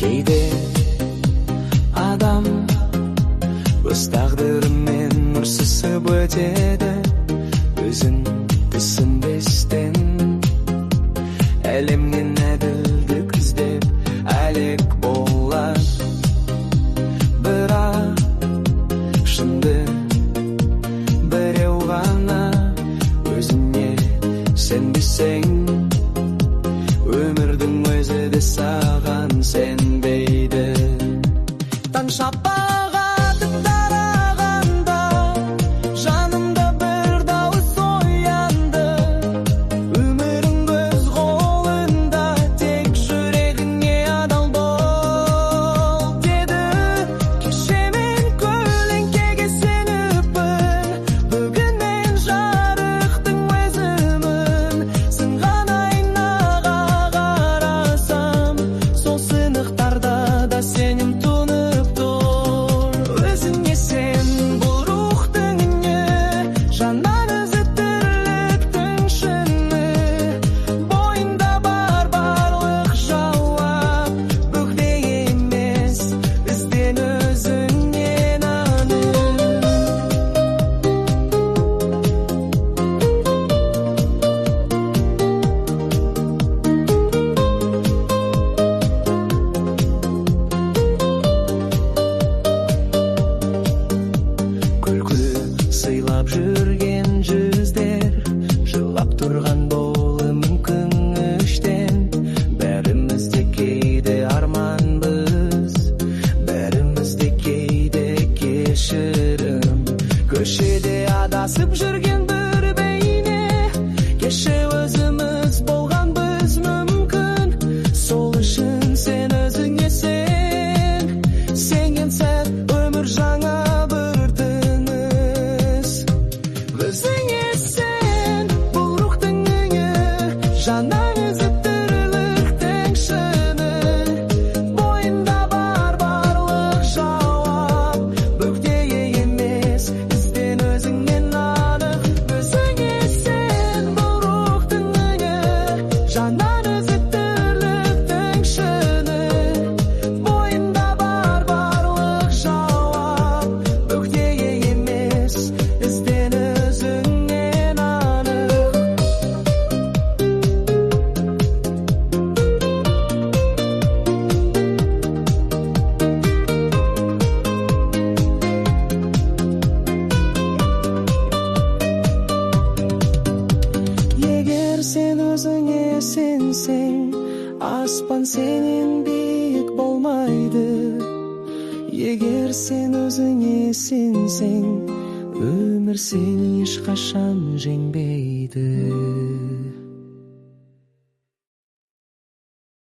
Кейде адам өз тағдырымен ұрсысып өтеді, өзін түсінбестен. Әлемнен әділдік іздеп әлек болар, бірақ шынды біреу ғана. Өзіне сенбесең, өмірдің өзі де саған сенбейді. Таң шапағаты тарағанда, жанымда бір дауыс оянды. Өмірің өз қолында, тек жүрегіңе адал бол деді. Кеше мен көлеңкеге сеніппін, бүгіннен жарықтың өзімін. Сынған айнаға қарасам, сол сынықтарда да сенім тұнып тұр. Өзіңе сен, бұл рухтың үні, жаннан өзі тірліктің шыны. Бойында бар барлық жауап, бөгде емес, ізден өзіңнен анық. Күлкі сыйлап жүрген жүздер, жылап тұрған болуы мүмкін іштен. Бәріміз де кейде арманбыз, бәріміз де кейде кешірім. Көшеде адасып жүрген бір бейне, кеше өзіміз болғанбыз мүмкін. Сол үшін сен өзіңе сен, сенген сәт өмір жаңа бір тыныс. Өзіңе сен, бұл рухтың үні, жаннан өзі тірліктің шыны. Бойында бар барлық жауап, бөгде емес, ізден өзіңнен анық. Өзіңе сен, бұл рухтың үні, жаннан өзі тірліктің шыны. Бойында бар барлық жауап, бөгде емес, ізден өзіңнен анық. Егер сен өзіңе сенсең, аспан сенен биік болмайды. Егер сен өзіңе сенсең, өмір сені ешқашан жеңбейді.